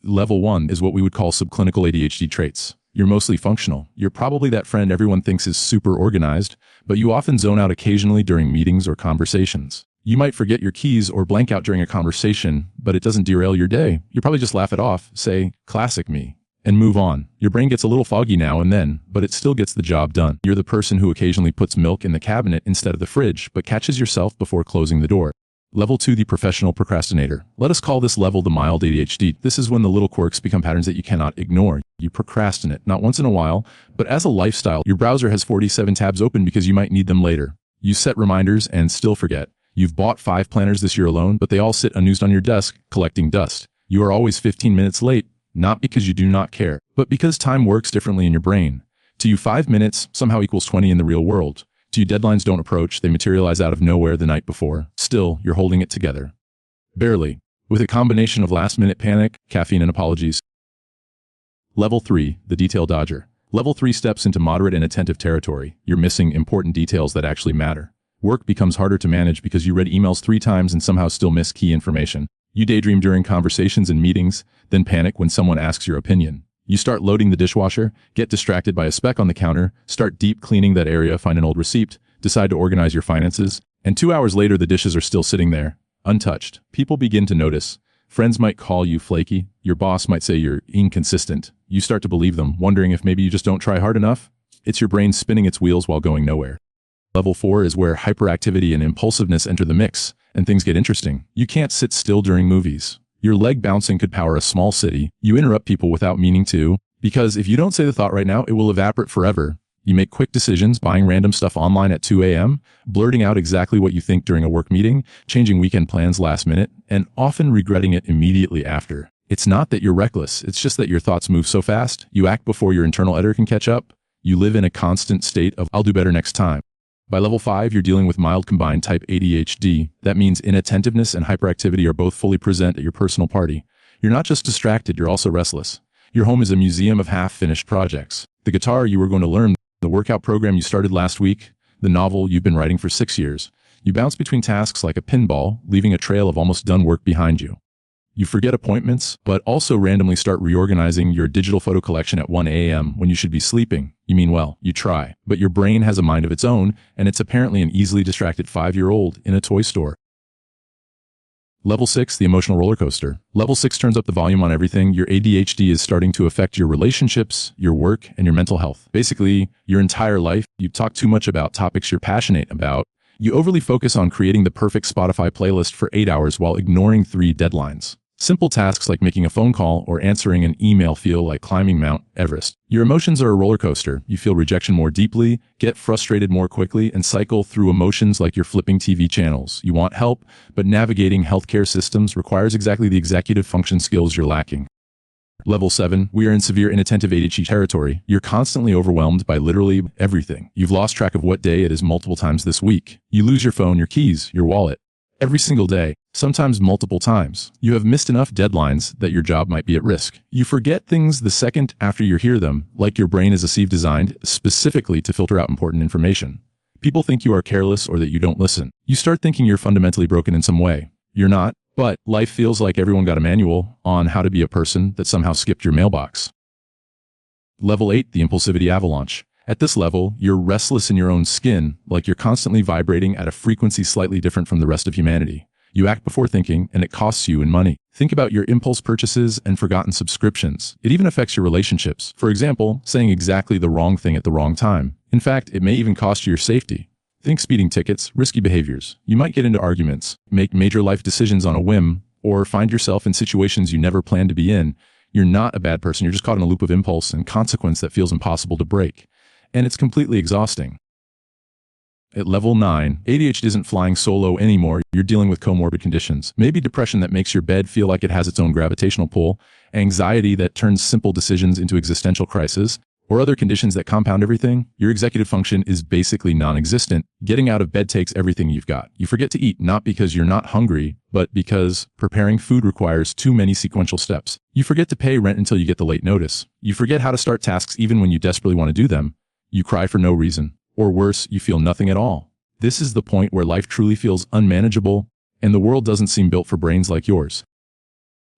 Level 1 is what we would call subclinical ADHD traits. You're mostly functional. You're probably that friend everyone thinks is super organized, but you often zone out occasionally during meetings or conversations. You might forget your keys or blank out during a conversation, but it doesn't derail your day. You probably just laugh it off, say, "Classic me," and move on. Your brain gets a little foggy now and then, but it still gets the job done. You're the person who occasionally puts milk in the cabinet instead of the fridge, but catches yourself before closing the door. Level 2, the professional procrastinator. Let us call this level the mild ADHD. This is when the little quirks become patterns that you cannot ignore. You procrastinate, not once in a while, but as a lifestyle. Your browser has 47 tabs open because you might need them later. You set reminders and still forget. You've bought 5 planners this year alone, but they all sit unused on your desk, collecting dust. You are always 15 minutes late, not because you do not care, but because time works differently in your brain. To you, 5 minutes somehow equals 20 in the real world. To you, deadlines don't approach, they materialize out of nowhere the night before. Still, you're holding it together. Barely. With a combination of last-minute panic, caffeine, and apologies. Level 3, the detail dodger. Level 3 steps into moderate and attentive territory. You're missing important details that actually matter. Work becomes harder to manage because you read emails 3 times and somehow still miss key information. You daydream during conversations and meetings, then panic when someone asks your opinion. You start loading the dishwasher, get distracted by a speck on the counter, start deep cleaning that area, find an old receipt, decide to organize your finances, and 2 hours later the dishes are still sitting there, untouched. People begin to notice. Friends might call you flaky. Your boss might say you're inconsistent. You start to believe them, wondering if maybe you just don't try hard enough. It's your brain spinning its wheels while going nowhere. Level 4 is where hyperactivity and impulsiveness enter the mix, and things get interesting. You can't sit still during movies. Your leg bouncing could power a small city. You interrupt people without meaning to, because if you don't say the thought right now, it will evaporate forever. You make quick decisions, buying random stuff online at 2 a.m., blurting out exactly what you think during a work meeting, changing weekend plans last minute, and often regretting it immediately after. It's not that you're reckless, it's just that your thoughts move so fast, you act before your internal editor can catch up. You live in a constant state of, "I'll do better next time." By level 5, you're dealing with mild combined type ADHD. That means inattentiveness and hyperactivity are both fully present at your personal party. You're not just distracted, you're also restless. Your home is a museum of half-finished projects. The guitar you were going to learn, the workout program you started last week, the novel you've been writing for 6 years. You bounce between tasks like a pinball, leaving a trail of almost done work behind you. You forget appointments, but also randomly start reorganizing your digital photo collection at 1 a.m. when you should be sleeping. You mean well, you try, but your brain has a mind of its own, and it's apparently an easily distracted 5-year-old in a toy store. Level 6, the emotional roller coaster. Level 6 turns up the volume on everything. Your ADHD is starting to affect your relationships, your work, and your mental health. Basically, your entire life. You talk too much about topics you're passionate about. You overly focus on creating the perfect Spotify playlist for 8 hours while ignoring 3 deadlines. Simple tasks like making a phone call or answering an email feel like climbing Mount Everest. Your emotions are a roller coaster. You feel rejection more deeply, get frustrated more quickly, and cycle through emotions like you're flipping TV channels. You want help, but navigating healthcare systems requires exactly the executive function skills you're lacking. Level 7, we are in severe inattentive ADHD territory. You're constantly overwhelmed by literally everything. You've lost track of what day it is multiple times this week. You lose your phone, your keys, your wallet. Every single day, sometimes multiple times. You have missed enough deadlines that your job might be at risk. You forget things the second after you hear them, like your brain is a sieve designed specifically to filter out important information. People think you are careless or that you don't listen. You start thinking you're fundamentally broken in some way. You're not, but life feels like everyone got a manual on how to be a person that somehow skipped your mailbox. Level 8, the impulsivity avalanche. At this level, you're restless in your own skin, like you're constantly vibrating at a frequency slightly different from the rest of humanity. You act before thinking, and it costs you in money. Think about your impulse purchases and forgotten subscriptions. It even affects your relationships. For example, saying exactly the wrong thing at the wrong time. In fact, it may even cost you your safety. Think speeding tickets, risky behaviors. You might get into arguments, make major life decisions on a whim, or find yourself in situations you never planned to be in. You're not a bad person, you're just caught in a loop of impulse and consequence that feels impossible to break. And it's completely exhausting. At level 9, ADHD isn't flying solo anymore. You're dealing with comorbid conditions. Maybe depression that makes your bed feel like it has its own gravitational pull, anxiety that turns simple decisions into existential crisis, or other conditions that compound everything. Your executive function is basically non-existent. Getting out of bed takes everything you've got. You forget to eat, not because you're not hungry, but because preparing food requires too many sequential steps. You forget to pay rent until you get the late notice. You forget how to start tasks even when you desperately want to do them. You cry for no reason. Or worse, you feel nothing at all. This is the point where life truly feels unmanageable, and the world doesn't seem built for brains like yours.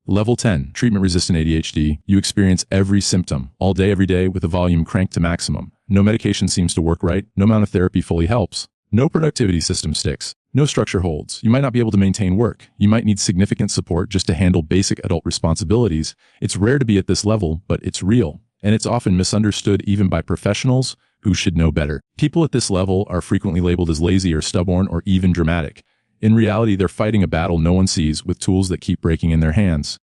Level 10, treatment-resistant ADHD. You experience every symptom, all day, every day, with the volume cranked to maximum. No medication seems to work right. No amount of therapy fully helps. No productivity system sticks. No structure holds. You might not be able to maintain work. You might need significant support just to handle basic adult responsibilities. It's rare to be at this level, but it's real. And it's often misunderstood even by professionals who should know better. People at this level are frequently labeled as lazy or stubborn or even dramatic. In reality, they're fighting a battle no one sees with tools that keep breaking in their hands.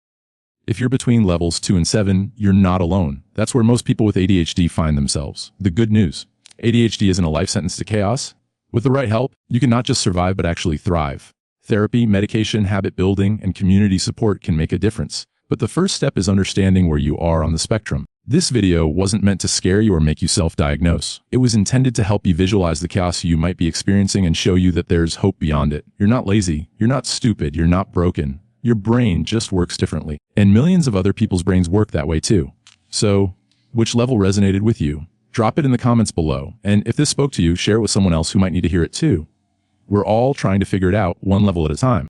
If you're between levels 2 and 7, you're not alone. That's where most people with ADHD find themselves. The good news: ADHD isn't a life sentence to chaos. With the right help, you can not just survive but actually thrive. Therapy, medication, habit building, and community support can make a difference. But the first step is understanding where you are on the spectrum. This video wasn't meant to scare you or make you self-diagnose. It was intended to help you visualize the chaos you might be experiencing and show you that there's hope beyond it. You're not lazy. You're not stupid. You're not broken. Your brain just works differently. And millions of other people's brains work that way too. So, which level resonated with you? Drop it in the comments below. And if this spoke to you, share it with someone else who might need to hear it too. We're all trying to figure it out one level at a time.